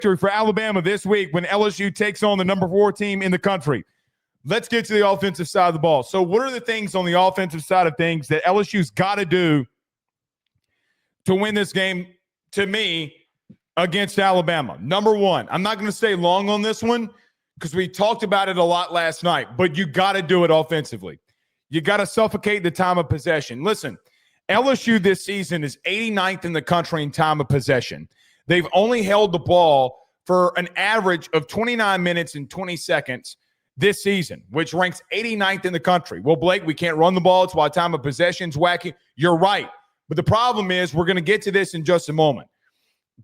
for Alabama this week when LSU takes on the number 4 team in the country. Let's get to the offensive side of the ball. So what are the things on the offensive side of things that LSU's got to do to win this game, to me, against Alabama? Number one, I'm not going to stay long on this one because we talked about it a lot last night, but you got to do it offensively. You got to suffocate the time of possession. Listen, LSU this season is 89th in the country in time of possession. They've only held the ball for an average of 29 minutes and 20 seconds this season, which ranks 89th in the country. Well, Blake, we can't run the ball. It's why time of possession's wacky. You're right. But the problem is, we're going to get to this in just a moment.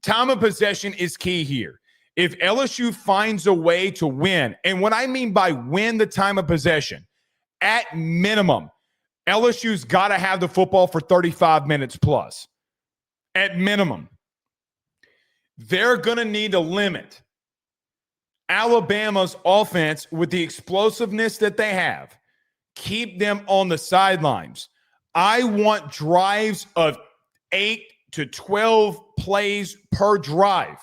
Time of possession is key here. If LSU finds a way to win, and what I mean by win the time of possession, at minimum, LSU's got to have the football for 35 minutes plus. At minimum. They're going to need to limit Alabama's offense with the explosiveness that they have. Keep them on the sidelines. I want drives of 8 to 12 plays per drive.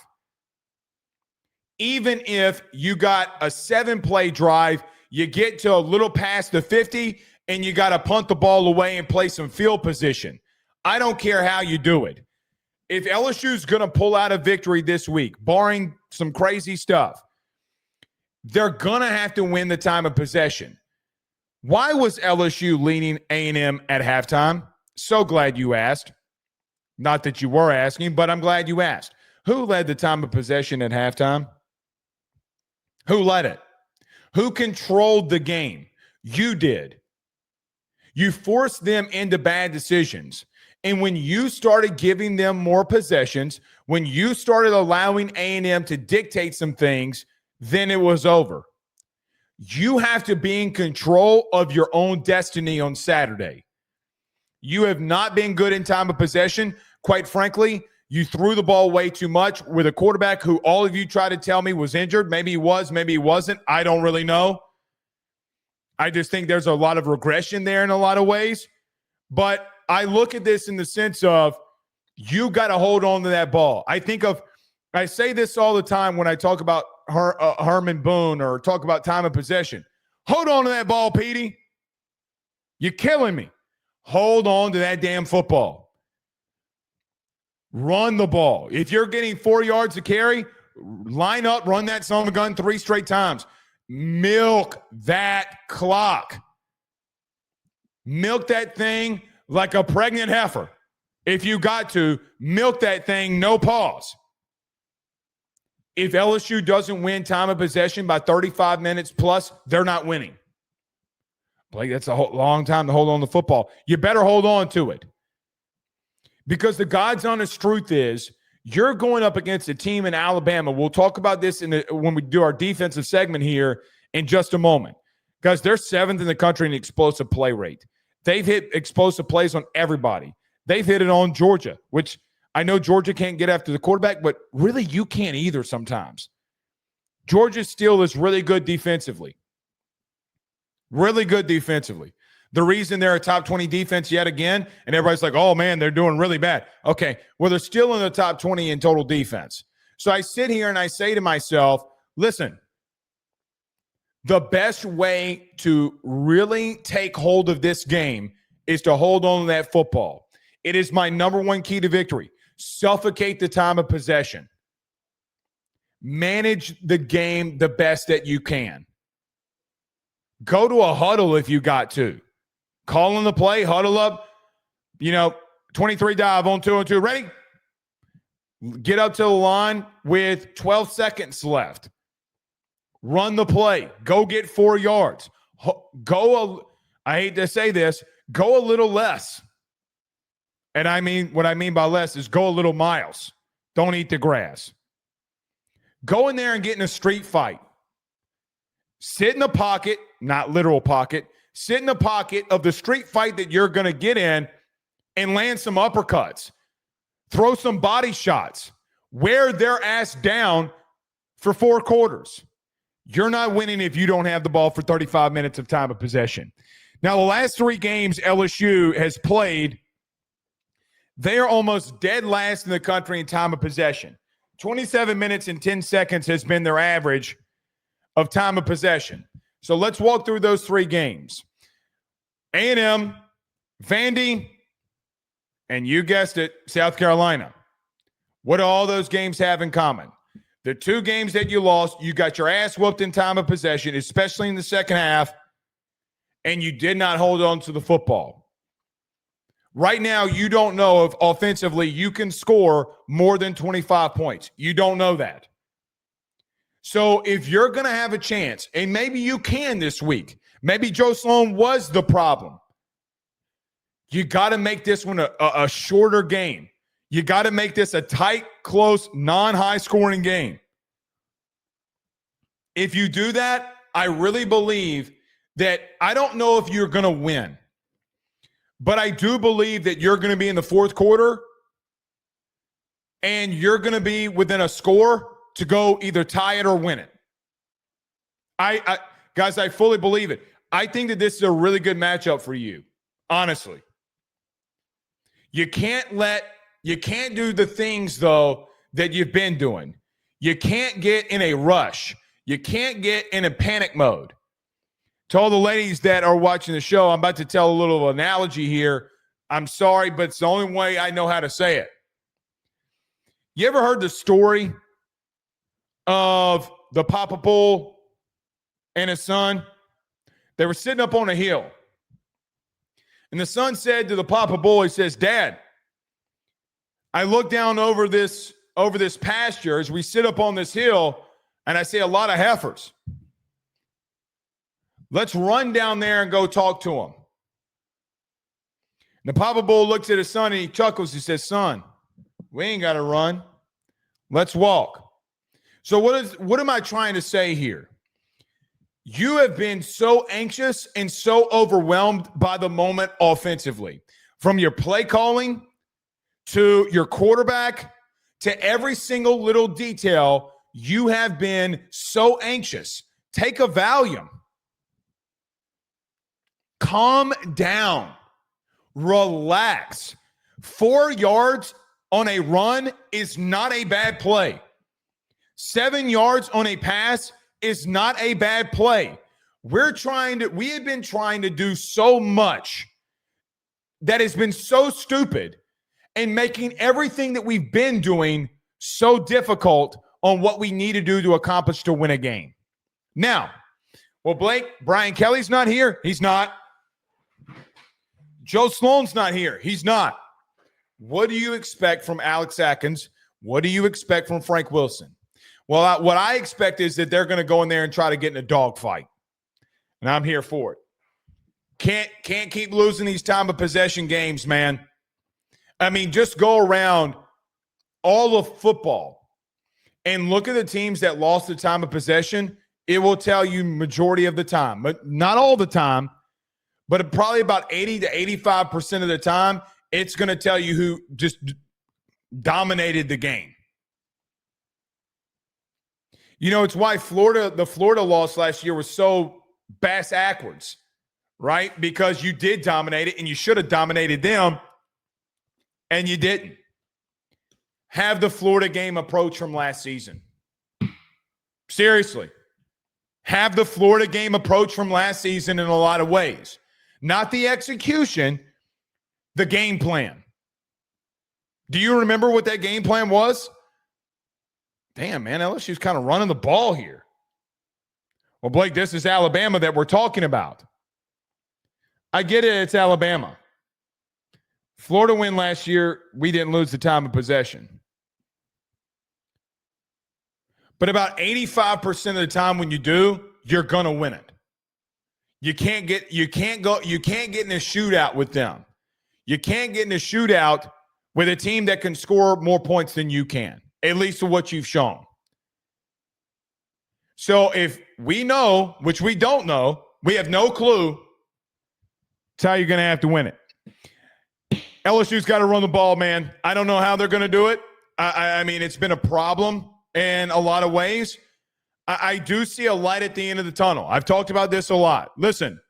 Even if you got a 7-play drive, you get to a little past the 50, and you got to punt the ball away and play some field position. I don't care how you do it. If LSU's going to pull out a victory this week, barring some crazy stuff, they're going to have to win the time of possession. Why was LSU leading A&M at halftime? So glad you asked. Not that you were asking, but I'm glad you asked. Who led the time of possession at halftime? Who led it? Who controlled the game? You did. You forced them into bad decisions. And when you started giving them more possessions, when you started allowing A&M to dictate some things, then it was over. You have to be in control of your own destiny on Saturday. You have not been good in time of possession. Quite frankly, you threw the ball way too much with a quarterback who all of you tried to tell me was injured. Maybe he was, maybe he wasn't. I don't really know. I just think there's a lot of regression there in a lot of ways. But I look at this in the sense of you got to hold on to that ball. I say this all the time when I talk about Herman Boone or talk about time of possession. Hold on to that ball, Petey. You're killing me. Hold on to that damn football. Run the ball. If you're getting 4 yards to carry, line up, run that son of a gun 3 straight times. Milk that clock. Milk that thing like a pregnant heifer. If you got to, milk that thing, no pause. If LSU doesn't win time of possession by 35 minutes plus, they're not winning. Blake, that's a long time to hold on to football. You better hold on to it. Because the God's honest truth is, you're going up against a team in Alabama. We'll talk about this when we do our defensive segment here in just a moment. Guys, they're 7th in the country in explosive play rate. They've hit explosive plays on everybody. They've hit it on Georgia, which I know Georgia can't get after the quarterback, but really you can't either sometimes. Georgia still is really good defensively. Really good defensively. The reason they're a top 20 defense yet again, and everybody's like, oh, man, they're doing really bad. Okay, well, they're still in the top 20 in total defense. So I sit here and I say to myself, listen, the best way to really take hold of this game is to hold on to that football. It is my number one key to victory. Suffocate the time of possession. Manage the game the best that you can. Go to a huddle if you got to. Call on the play, huddle up, 23 dive on 2 and 2. Ready? Get up to the line with 12 seconds left. Run the play. Go get 4 yards. I hate to say this, go a little less. And what I mean by less is go a little miles. Don't eat the grass. Go in there and get in a street fight. Sit in the pocket, not literal pocket. Sit in the pocket of the street fight that you're going to get in and land some uppercuts. Throw some body shots. Wear their ass down for 4 quarters. You're not winning if you don't have the ball for 35 minutes of time of possession. Now, the last 3 games LSU has played, they are almost dead last in the country in time of possession. 27 minutes and 10 seconds has been their average of time of possession. So let's walk through those three games. A&M, Vandy, and you guessed it, South Carolina. What do all those games have in common? The two games that you lost, you got your ass whooped in time of possession, especially in the second half, and you did not hold on to the football. Right now, you don't know if offensively you can score more than 25 points. You don't know that. So if you're going to have a chance, and maybe you can this week, maybe Joe Sloan was the problem. You got to make this one a shorter game. You got to make this a tight, close, non-high scoring game. If you do that, I really believe that I don't know if you're going to win, but I do believe that you're going to be in the fourth quarter and you're going to be within a score to go either tie it or win it. Guys, I fully believe it. I think that this is a really good matchup for you, honestly. You can't do the things, though, that you've been doing. You can't get in a rush. You can't get in a panic mode. To all the ladies that are watching the show, I'm about to tell a little analogy here. I'm sorry, but it's the only way I know how to say it. You ever heard the story of the Papa Bull and his son? They were sitting up on a hill. And the son said to the Papa Bull, he says, "Dad, I look down over this pasture as we sit up on this hill, and I see a lot of heifers. Let's run down there and go talk to them." The Papa Bull looks at his son and he chuckles. He says, "Son, we ain't got to run. Let's walk." So what am I trying to say here? You have been so anxious and so overwhelmed by the moment offensively, from your play calling to your quarterback to every single little detail. You have been so anxious. Take a Valium. Calm down. Relax. 4 yards on a run is not a bad play. 7 yards on a pass is not a bad play. We have been trying to do so much that has been so stupid and making everything that we've been doing so difficult on what we need to do to accomplish to win a game. Now, well, Blake, Brian Kelly's not here. He's not. Joe Sloan's not here. He's not. What do you expect from Alex Atkins? What do you expect from Frank Wilson? Well, what I expect is that they're going to go in there and try to get in a dogfight. And I'm here for it. Can't keep losing these time of possession games, man. I mean, just go around all of football and look at the teams that lost the time of possession. It will tell you majority of the time, but not all the time, but probably about 80 to 85% of the time, it's going to tell you who just dominated the game. You know, it's why the Florida loss last year was so bass-ackwards, right? Because you did dominate it, and you should have dominated them, and you didn't. Have the Florida game approach from last season. Seriously. Have the Florida game approach from last season in a lot of ways. Not the execution, the game plan. Do you remember what that game plan was? Damn, man, LSU's kind of running the ball here. Well, Blake, this is Alabama that we're talking about. I get it, it's Alabama. Florida win last year, we didn't lose the time of possession. But about 85% of the time when you do, you're going to win it. You can't get in a shootout with them. You can't get in a shootout with a team that can score more points than you can, at least to what you've shown. So if we know, which we don't know, we have no clue, it's how you're going to have to win it. LSU's got to run the ball, man. I don't know how they're going to do it. I mean, it's been a problem in a lot of ways. I do see a light at the end of the tunnel. I've talked about this a lot. Listen,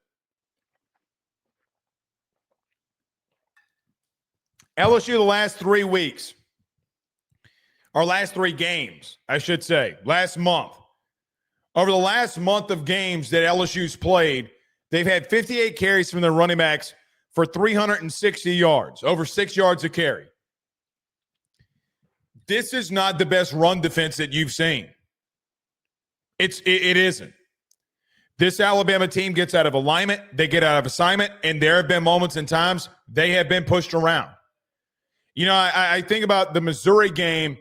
LSU the last 3 weeks, or last 3 games, I should say, last month. Over the last month of games that LSU's played, they've had 58 carries from their running backs for 360 yards, over 6 yards a carry. This is not the best run defense that you've seen. It isn't. This Alabama team gets out of alignment, they get out of assignment, and there have been moments and times they have been pushed around. You know, I think about the Missouri game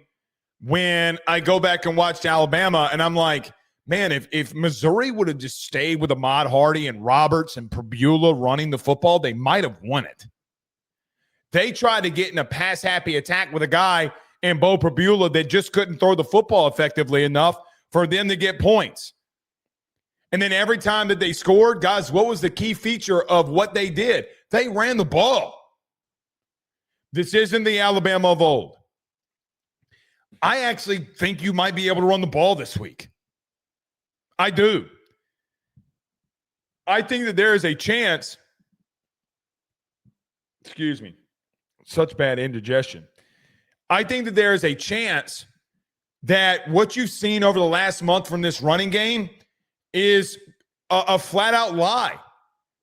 when I go back and watch Alabama, and I'm like, man, if Missouri would have just stayed with Ahmad Hardy and Roberts and Pabula running the football, they might have won it. They tried to get in a pass-happy attack with a guy in Bo Pabula that just couldn't throw the football effectively enough for them to get points. And then every time that they scored, guys, what was the key feature of what they did? They ran the ball. This isn't the Alabama of old. I actually think you might be able to run the ball this week. I do. I think that there is a chance, excuse me, such bad indigestion. I think that there is a chance that what you've seen over the last month from this running game is a flat-out lie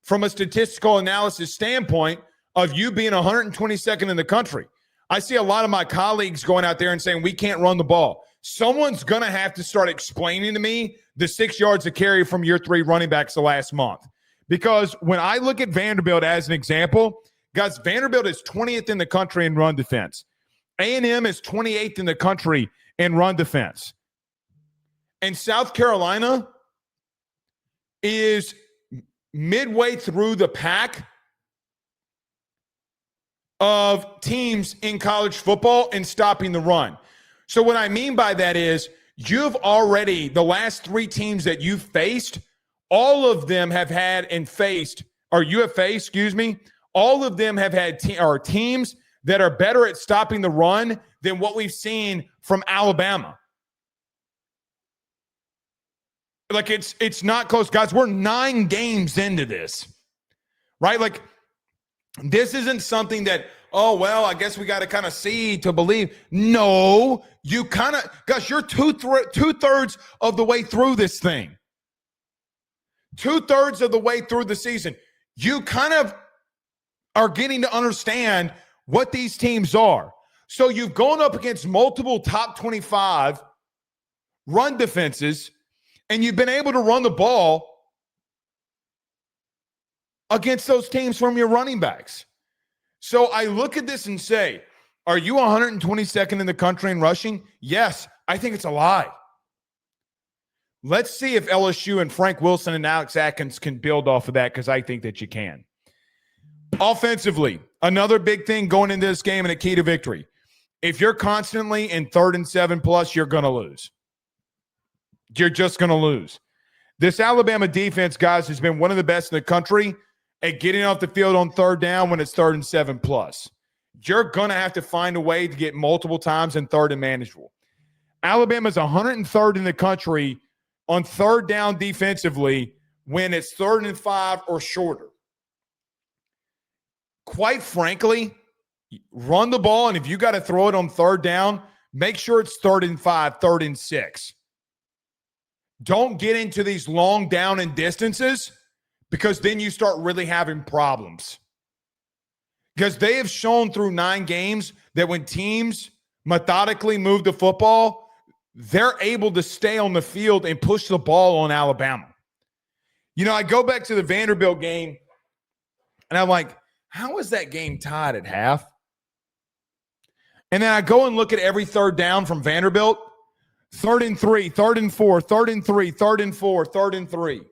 from a statistical analysis standpoint of you being 122nd in the country. I see a lot of my colleagues going out there and saying we can't run the ball. Someone's going to have to start explaining to me the 6 yards of carry from your 3 running backs the last month. Because when I look at Vanderbilt as an example, guys, Vanderbilt is 20th in the country in run defense. A&M is 28th in the country in run defense. And South Carolina is midway through the pack of teams in college football in stopping the run. So what I mean by that is you've already, the last 3 teams that you've faced, all of them have had and faced, or you have faced, excuse me, all of them have had teams that are better at stopping the run than what we've seen from Alabama. Like it's not close. Guys, we're 9 games into this, right? Like this isn't something that, oh, well, I guess we got to kind of see to believe. No, you kind of, gosh, you're two-thirds of the way through this thing. 2/3 of the way through the season. You kind of are getting to understand what these teams are. So you've gone up against multiple top 25 run defenses, and you've been able to run the ball against those teams from your running backs. So I look at this and say, are you 122nd in the country in rushing? Yes, I think it's a lie. Let's see if LSU and Frank Wilson and Alex Atkins can build off of that, because I think that you can. Offensively, another big thing going into this game and a key to victory. If you're constantly in 3rd and 7 plus, you're going to lose. You're just going to lose. This Alabama defense, guys, has been one of the best in the country at getting off the field on 3rd down when it's 3rd and 7 plus. You're going to have to find a way to get multiple times in 3rd and manageable. Alabama's 103rd in the country on 3rd down defensively when it's 3rd and 5 or shorter. Quite frankly, run the ball, and if you got to throw it on 3rd down, make sure it's 3rd and 5, 3rd and 6. Don't get into these long down and distances, because then you start really having problems. Because they have shown through 9 games that when teams methodically move the football, they're able to stay on the field and push the ball on Alabama. You know, I go back to the Vanderbilt game, and I'm like, how is that game tied at half? And then I go and look at every 3rd down from Vanderbilt. 3rd and 3, 3rd and 4, 3rd and 3, 3rd and 4, 3rd and 3.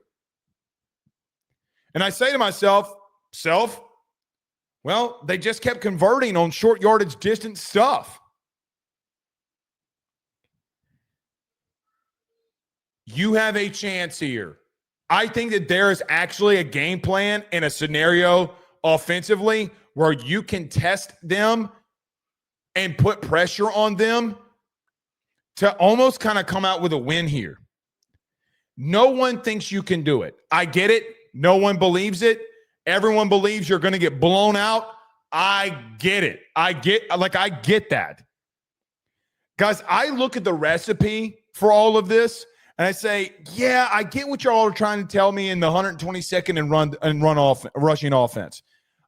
And I say to myself, well, they just kept converting on short yardage distance stuff. You have a chance here. I think that there is actually a game plan and a scenario offensively where you can test them and put pressure on them to almost kind of come out with a win here. No one thinks you can do it. I get it. No one believes it. Everyone believes you're going to get blown out. I get it. I get that. Guys, I look at the recipe for all of this and I say, yeah, I get what y'all are trying to tell me in the 122nd and rushing offense.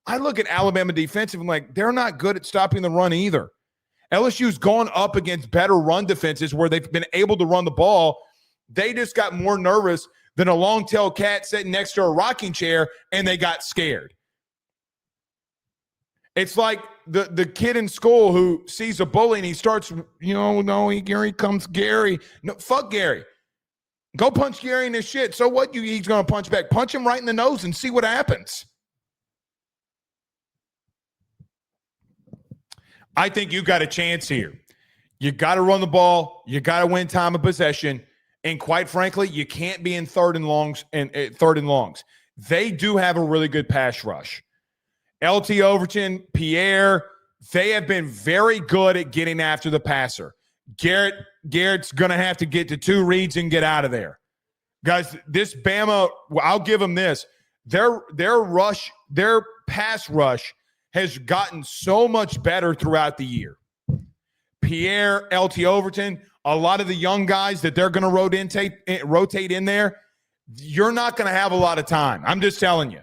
I look at Alabama defensive and like, they're not good at stopping the run either. LSU's gone up against better run defenses where they've been able to run the ball. They just got more nervous than a long-tailed cat sitting next to a rocking chair, and they got scared. It's like the kid in school who sees a bully and he starts, Gary comes Gary. No, fuck Gary. Go punch Gary in his shit. So what? He's going to punch back. Punch him right in the nose and see what happens. I think you got a chance here. You got to run the ball. You got to win time of possession. And quite frankly, you can't be in third and longs. They do have a really good pass rush. LT Overton, Pierre, they have been very good at getting after the passer. Garrett's going to have to get to 2 reads and get out of there. Guys, this Bama, I'll give them this. Their pass rush has gotten so much better throughout the year. Pierre, LT Overton, a lot of the young guys that they're going to rotate in there, you're not going to have a lot of time. I'm just telling you.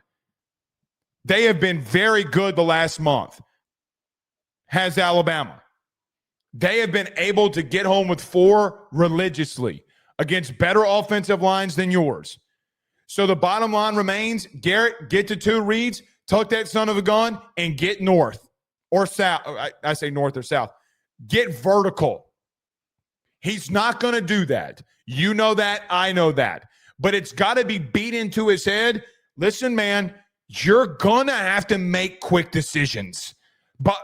They have been very good the last month, has Alabama. They have been able to get home with 4 religiously against better offensive lines than yours. So the bottom line remains, Garrett, get to 2 reads, tuck that son of a gun, and get north or south. I say north or south. Get vertical. He's not going to do that. You know that. I know that. But it's got to be beat into his head. Listen, man, you're going to have to make quick decisions. But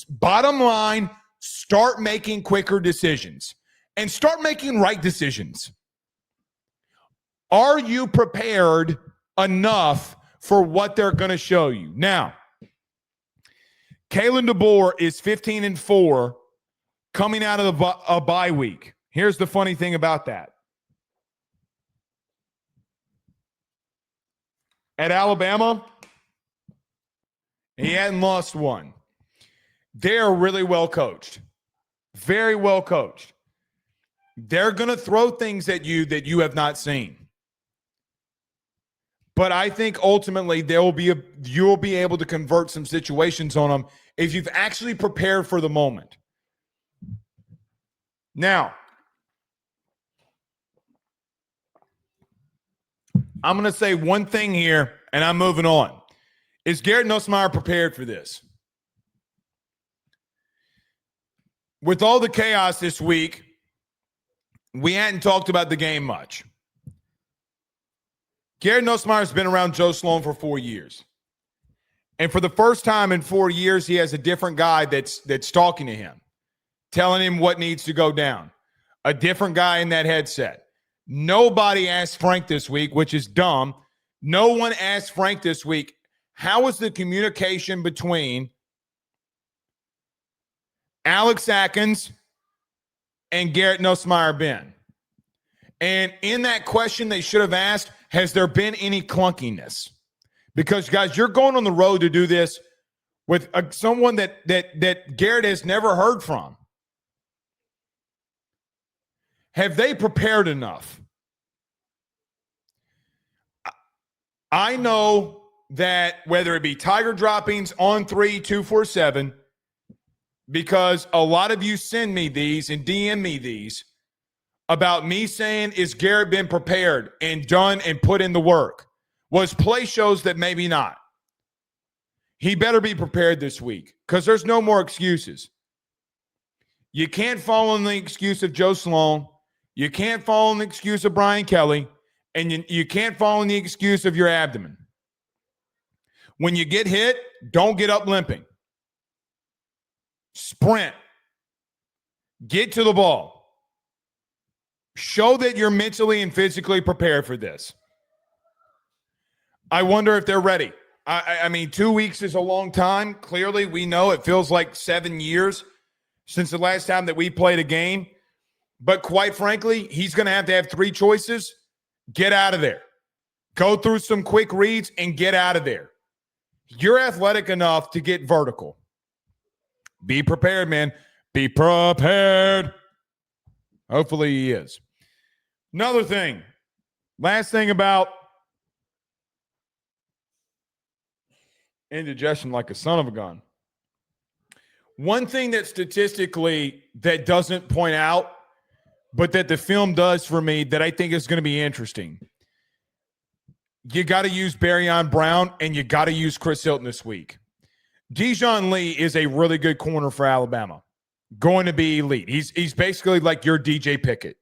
bottom line, start making quicker decisions and start making right decisions. Are you prepared enough for what they're going to show you? Now, Kalen DeBoer is 15-4 coming out of a bye week. Here's the funny thing about that. At Alabama, he hadn't lost one. They're really well coached. Very well coached. They're going to throw things at you that you have not seen. But I think ultimately you'll be able to convert some situations on them if you've actually prepared for the moment. Now, I'm going to say one thing here, and I'm moving on. Is Garrett Nussmeier prepared for this? With all the chaos this week, we hadn't talked about the game much. Garrett Nussmeier's been around Joe Sloan for 4 years. And for the first time in 4 years, he has a different guy that's talking to him, telling him what needs to go down. A different guy in that headset. Nobody asked Frank this week, which is dumb. No one asked Frank this week, how was the communication between Alex Atkins and Garrett Nussmeier been? And in that question, they should have asked, has there been any clunkiness? Because, guys, you're going on the road to do this with someone that Garrett has never heard from. Have they prepared enough? I know that whether it be Tiger droppings on 3247, because a lot of you send me these and DM me these about me saying, is Garrett been prepared and done and put in the work? Was play shows that maybe not. He better be prepared this week because there's no more excuses. You can't fall in the excuse of Joe Sloan. You can't fall in the excuse of Brian Kelly. And you can't fall in the excuse of your abdomen. When you get hit, don't get up limping. Sprint. Get to the ball. Show that you're mentally and physically prepared for this. I wonder if they're ready. I mean, 2 weeks is a long time. Clearly, we know it feels like 7 years since the last time that we played a game. But quite frankly, he's going to have 3 choices. Get out of there. Go through some quick reads and get out of there. You're athletic enough to get vertical. Be prepared, man. Be prepared. Hopefully he is. Another thing. Last thing about indigestion like a son of a gun. One thing that statistically that doesn't point out, but that the film does for me that I think is going to be interesting. You got to use Barrion Brown and you got to use Chris Hilton this week. Dijon Lee is a really good corner for Alabama. Going to be elite. He's basically like your DJ Pickett.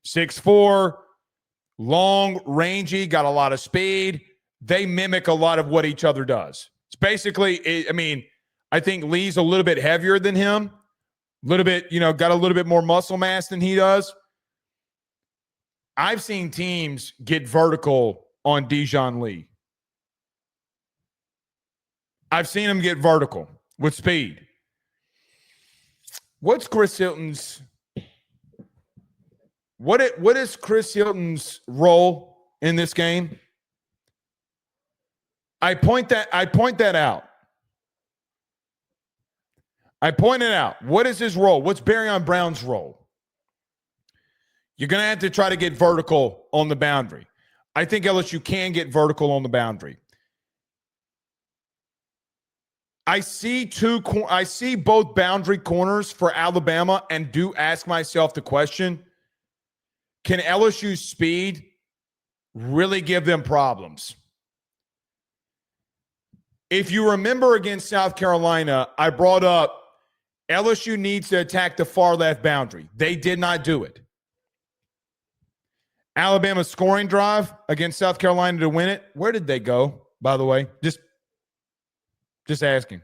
6'4", long, rangy, got a lot of speed. They mimic a lot of what each other does. It's basically, I think Lee's a little bit heavier than him. A little bit, got a little bit more muscle mass than he does. I've seen teams get vertical on Dijon Lee. I've seen him get vertical with speed. What's Chris Hilton's what is Chris Hilton's role in this game? I point that out. I pointed out. What is his role? What's Barrion Brown's role? You're going to have to try to get vertical on the boundary. I think LSU can get vertical on the boundary. I see both boundary corners for Alabama and do ask myself the question, can LSU's speed really give them problems? If you remember against South Carolina, I brought up LSU needs to attack the far left boundary. They did not do it. Alabama's scoring drive against South Carolina to win it, where did they go, by the way? Just asking.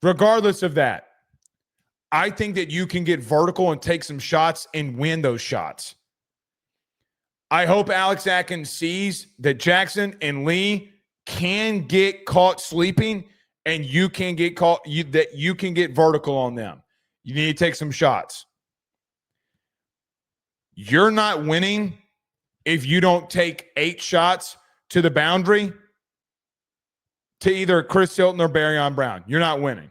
Regardless of that, I think that you can get vertical and take some shots and win those shots. I hope Alex Atkins sees that Jackson and Lee can get caught sleeping and you can get that you can get vertical on them. You need to take some shots. You're not winning if you don't take 8 shots to the boundary to either Chris Hilton or Barrion Brown. You're not winning.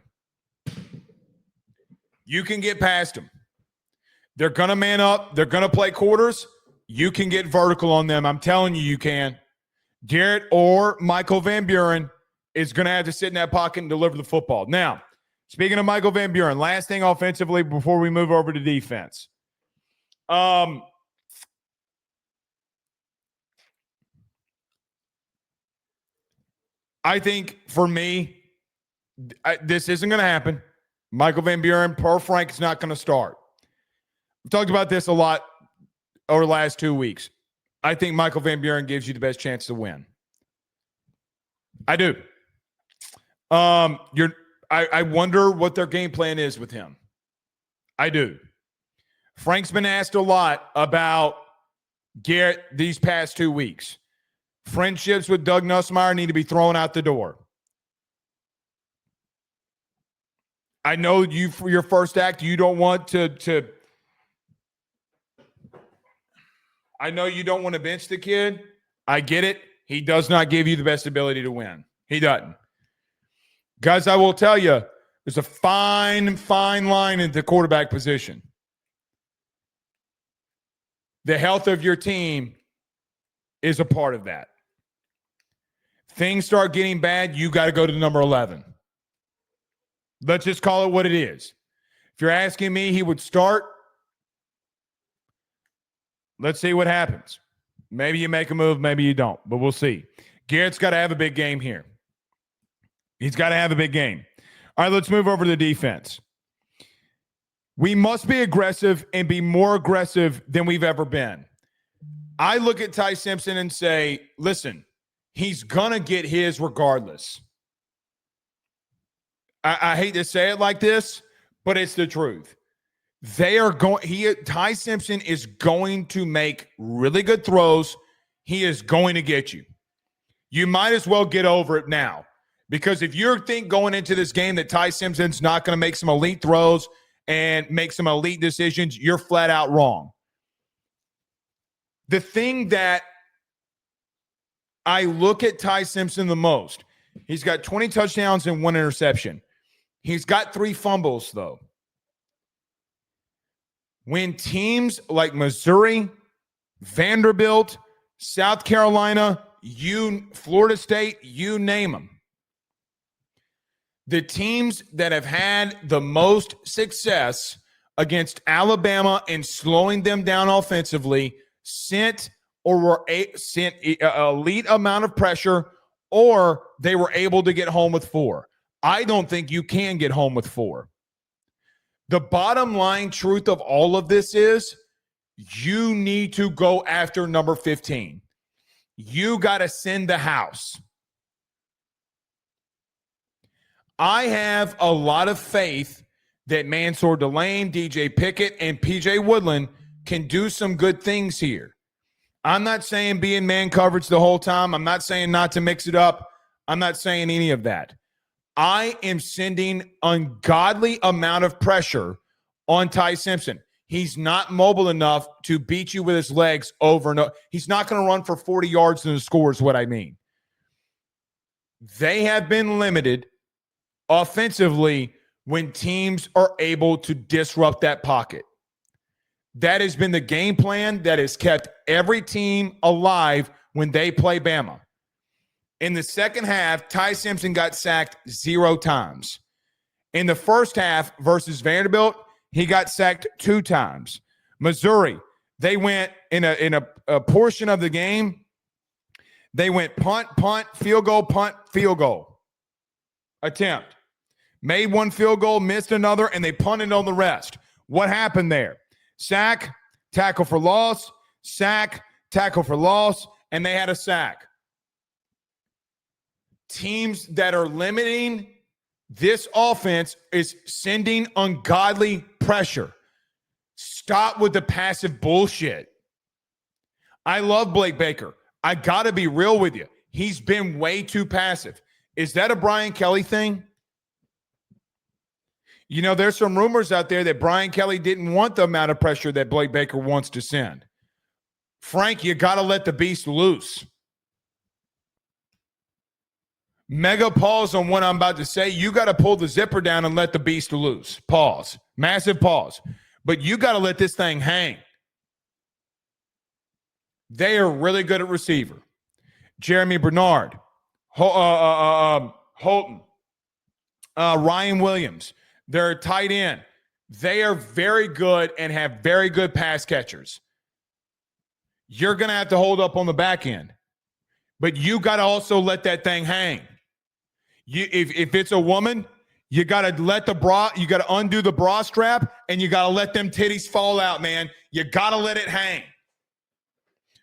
You can get past them. They're going to man up. They're going to play quarters. You can get vertical on them. I'm telling you, you can. Garrett or Michael Van Buren is going to have to sit in that pocket and deliver the football. Now, speaking of Michael Van Buren, last thing offensively before we move over to defense. I think for me, this isn't going to happen. Michael Van Buren, per Frank, is not going to start. We've talked about this a lot over the last 2 weeks. I think Michael Van Buren gives you the best chance to win. I do. I wonder what their game plan is with him. I do. Frank's been asked a lot about Garrett these past 2 weeks. Friendships with Doug Nussmeier need to be thrown out the door. I know you, for your first act, you don't want to I know you don't want to bench the kid. I get it. He does not give you the best ability to win. He doesn't. Guys, I will tell you, there's a fine line at the quarterback position. The health of your team is a part of that. Things start getting bad, you got to go to number 11. Let's just call it what it is. If you're asking me, he would start. Let's see what happens. Maybe you make a move, maybe you don't, but we'll see. Garrett's got to have a big game here. He's got to have a big game. All right, let's move over to the defense. We must be aggressive and be more aggressive than we've ever been. I look at Ty Simpson and say, listen, he's going to get his regardless. I hate to say it like this, but it's the truth. Ty Simpson is going to make really good throws. He is going to get you. You might as well get over it now. Because if you think going into this game that Ty Simpson's not going to make some elite throws and make some elite decisions, you're flat out wrong. The thing that I look at Ty Simpson the most, he's got 20 touchdowns and 1 interception. He's got 3 fumbles, though. When teams like Missouri, Vanderbilt, South Carolina, Florida State, you name them, the teams that have had the most success against Alabama in slowing them down offensively sent elite amount of pressure, or they were able to get home with 4. I don't think you can get home with 4. The bottom line truth of all of this is you need to go after number 15. You got to send the house. I have a lot of faith that Mansour Delane, DJ Pickett, and PJ Woodland can do some good things here. I'm not saying be in man coverage the whole time. I'm not saying not to mix it up. I'm not saying any of that. I am sending ungodly amount of pressure on Ty Simpson. He's not mobile enough to beat you with his legs over and over. He's not going to run for 40 yards in the score is what I mean. They have been limited offensively when teams are able to disrupt that pocket. That has been the game plan that has kept every team alive when they play Bama. In the second half, Ty Simpson got sacked 0 times. In the first half versus Vanderbilt, he got sacked 2 times. Missouri, they went in a portion of the game, they went punt, field goal attempt. Made 1 field goal, missed another, and they punted on the rest. What happened there? Sack, tackle for loss, sack, tackle for loss, and they had a sack. Teams that are limiting this offense is sending ungodly pressure. Stop with the passive bullshit. I love Blake Baker. I got to be real with you. He's been way too passive. Is that a Brian Kelly thing? You know, there's some rumors out there that Brian Kelly didn't want the amount of pressure that Blake Baker wants to send. Frank, you got to let the beast loose. Mega pause on what I'm about to say. You got to pull the zipper down and let the beast loose. Pause. Massive pause. But you got to let this thing hang. They are really good at receiver. Jeremy Bernard, Holton, Ryan Williams. They're tight end. They are very good and have very good pass catchers. You're going to have to hold up on the back end. But you got to also let that thing hang. If it's a woman, you got to let the bra, you got to undo the bra strap, and you got to let them titties fall out, man. You got to let it hang.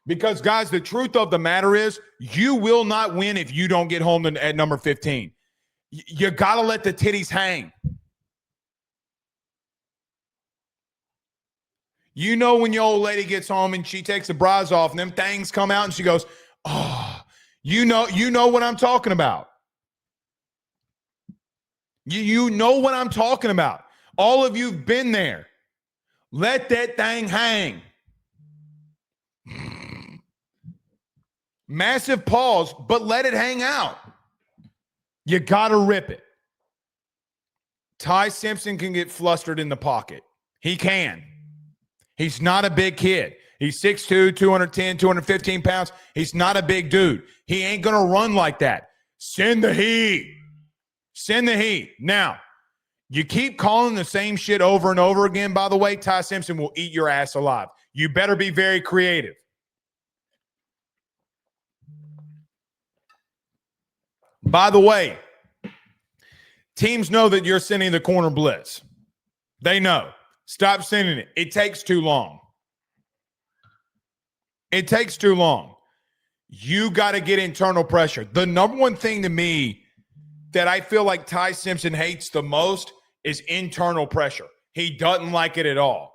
Because, guys, the truth of the matter is you will not win if you don't get home at number 15. You got to let the titties hang. You know when your old lady gets home and she takes the bras off and them things come out and she goes, oh, you know what I'm talking about. You know what I'm talking about. All of you've been there. Let that thing hang. Massive pause, but let it hang out. You got to rip it. Ty Simpson can get flustered in the pocket. He can. He's not a big kid. He's 6'2", 210, 215 pounds. He's not a big dude. He ain't going to run like that. Send the heat. Send the heat. Now, you keep calling the same shit over and over again, by the way, Ty Simpson will eat your ass alive. You better be very creative. By the way, teams know that you're sending the corner blitz. They know. Stop sending it. It takes too long. It takes too long. You got to get internal pressure. The number one thing to me that I feel like Ty Simpson hates the most is internal pressure. He doesn't like it at all.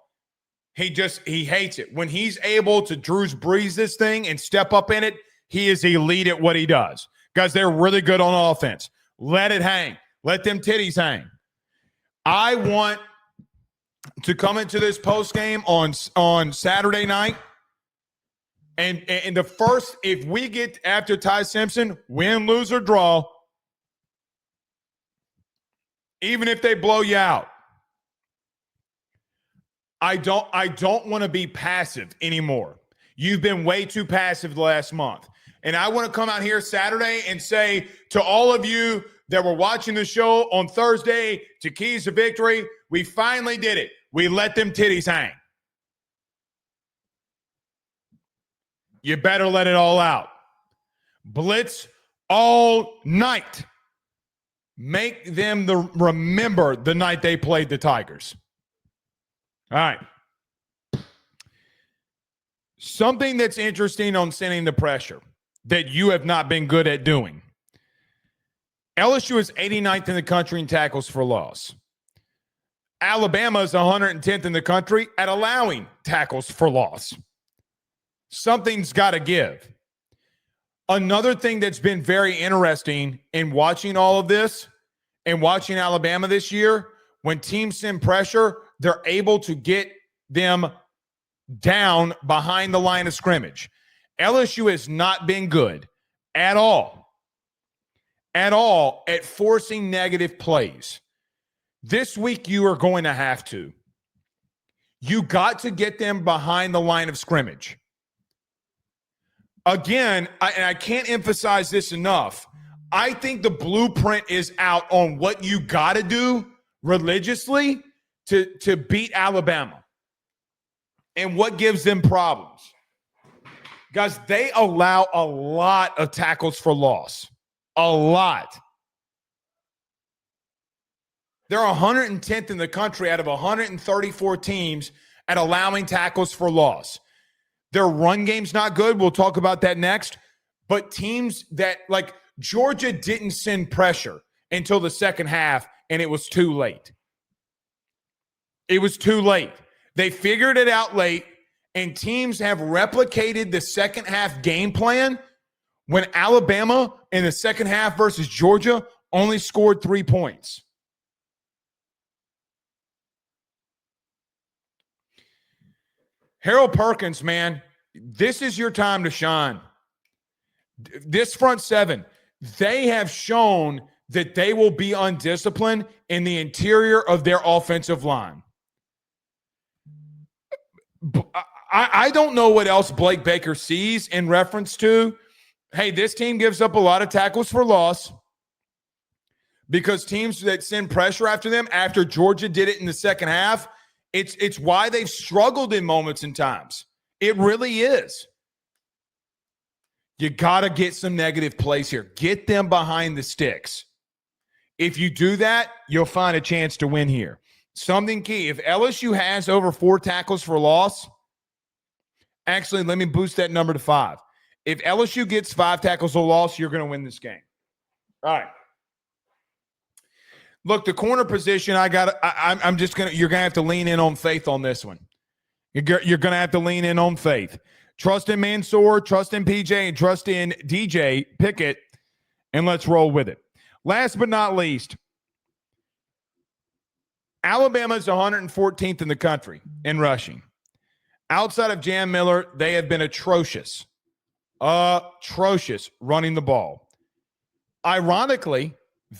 He hates it. When he's able to Drew Brees this thing and step up in it, he is elite at what he does. Guys, they're really good on offense. Let it hang. Let them titties hang. I want to come into this post game on Saturday night. And the first, if we get after Ty Simpson, win, lose, or draw, even if they blow you out. I don't want to be passive anymore. You've been way too passive the last month. And I want to come out here Saturday and say to all of you that were watching the show on Thursday to Keys to Victory, we finally did it. We let them titties hang. You better let it all out. Blitz all night. Make them remember the night they played the Tigers. All right. Something that's interesting on sending the pressure that you have not been good at doing. LSU is 89th in the country in tackles for loss. Alabama is 110th in the country at allowing tackles for loss. Something's got to give. Another thing that's been very interesting in watching all of this and watching Alabama this year, when teams send pressure, they're able to get them down behind the line of scrimmage. LSU has not been good at all at forcing negative plays. This week, you are going to have to. You got to get them behind the line of scrimmage. Again, I can't emphasize this enough. I think the blueprint is out on what you got to do religiously to beat Alabama and what gives them problems. Guys, they allow a lot of tackles for loss. A lot. They're 110th in the country out of 134 teams at allowing tackles for loss. Their run game's not good. We'll talk about that next. But teams that, like Georgia, didn't send pressure until the second half, and it was too late. It was too late. They figured it out late, and teams have replicated the second half game plan when Alabama in the second half versus Georgia only scored 3 points. Harold Perkins, man, this is your time to shine. This front seven, they have shown that they will be undisciplined in the interior of their offensive line. I don't know what else Blake Baker sees in reference to, hey, this team gives up a lot of tackles for loss because teams that send pressure after them, after Georgia did it in the second half, it's why they've struggled in moments and times. It really is. You got to get some negative plays here. Get them behind the sticks. If you do that, you'll find a chance to win here. Something key. If LSU has over 4 tackles for loss, actually, let me boost that number to 5. If LSU gets 5 tackles for loss, you're going to win this game. All right. Look, the corner position, you're going to have to lean in on faith on this one. You're going to have to lean in on faith. Trust in Mansour, trust in PJ, and trust in DJ Pickett, and let's roll with it. Last but not least, Alabama's 114th in the country in rushing. Outside of Jam Miller, they have been atrocious running the ball. Ironically,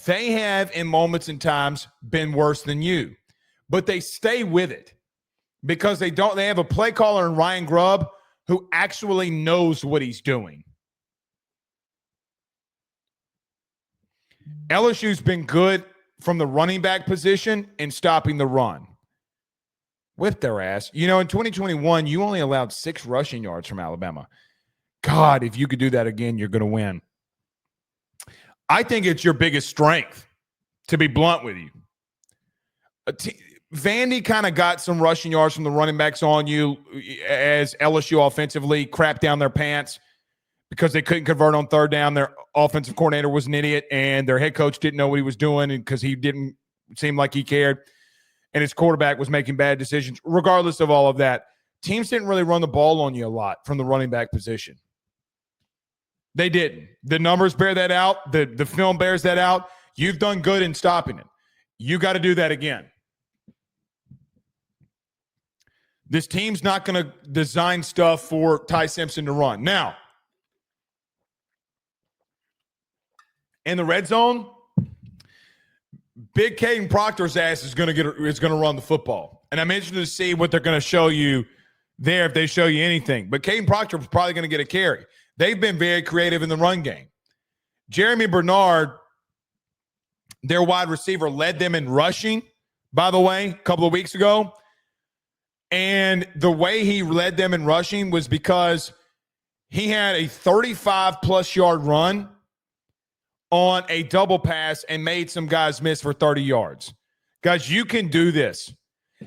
they have in moments and times been worse than you, but they stay with it because they have a play caller in Ryan Grubb who actually knows what he's doing. LSU's been good from the running back position in stopping the run. Whip their ass. You know, in 2021, you only allowed 6 rushing yards from Alabama. God, if you could do that again, you're going to win. I think it's your biggest strength, to be blunt with you. Vandy kind of got some rushing yards from the running backs on you as LSU offensively crapped down their pants because they couldn't convert on third down. Their offensive coordinator was an idiot, and their head coach didn't know what he was doing because he didn't seem like he cared, and his quarterback was making bad decisions. Regardless of all of that, teams didn't really run the ball on you a lot from the running back position. They didn't. The numbers bear that out. The film bears that out. You've done good in stopping it. You got to do that again. This team's not going to design stuff for Ty Simpson to run. Now, in the red zone, Big Caden Proctor's ass is going to run the football. And I'm interested to see what they're going to show you there if they show you anything. But Caden Proctor is probably going to get a carry. They've been very creative in the run game. Jeremy Bernard, their wide receiver, led them in rushing, by the way, a couple of weeks ago. And the way he led them in rushing was because he had a 35-plus yard run on a double pass and made some guys miss for 30 yards. Guys, you can do this.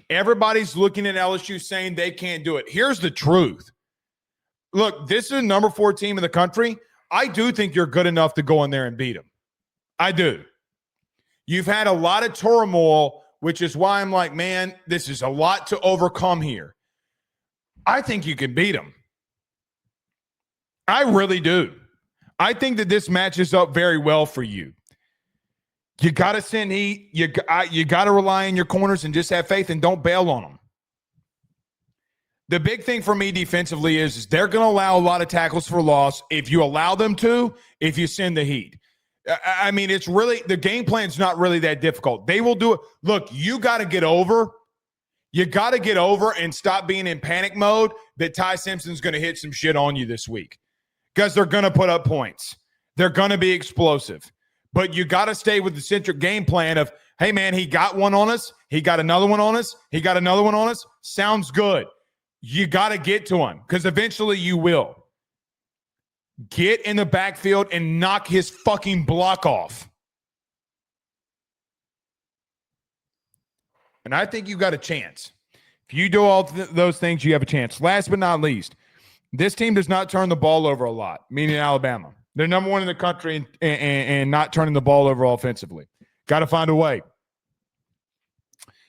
Everybody's looking at LSU saying they can't do it. Here's the truth. Look, this is the number 4 team in the country. I do think you're good enough to go in there and beat them. I do. You've had a lot of turmoil, which is why I'm like, man, this is a lot to overcome here. I think you can beat them. I really do. I think that this matches up very well for you. You got to send heat. You got to rely on your corners and just have faith and don't bail on them. The big thing for me defensively is they're going to allow a lot of tackles for loss if you allow them to, if you send the heat. I mean, it's really – the game plan's not really that difficult. They will do it. Look, you got to get over. You got to get over and stop being in panic mode that Ty Simpson's going to hit some shit on you this week because they're going to put up points. They're going to be explosive. But you got to stay with the centric game plan of, hey, man, he got one on us. He got another one on us. He got another one on us. Sounds good. You got to get to him because eventually you will. Get in the backfield and knock his fucking block off. And I think you got a chance. If you do all those things, you have a chance. Last but not least, this team does not turn the ball over a lot, meaning Alabama. They're number 1 in the country and not turning the ball over offensively. Got to find a way.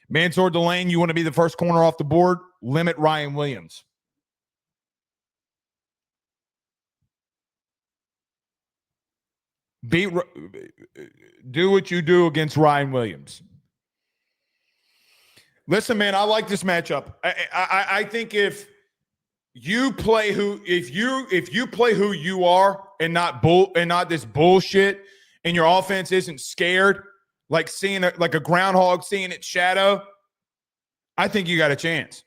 Mansour Delane, you want to be the first corner off the board? Limit Ryan Williams. Do what you do against Ryan Williams. Listen, man, I like this matchup. I think if you play who you are and not this bullshit, and your offense isn't scared, like seeing like a groundhog seeing its shadow, I think you got a chance.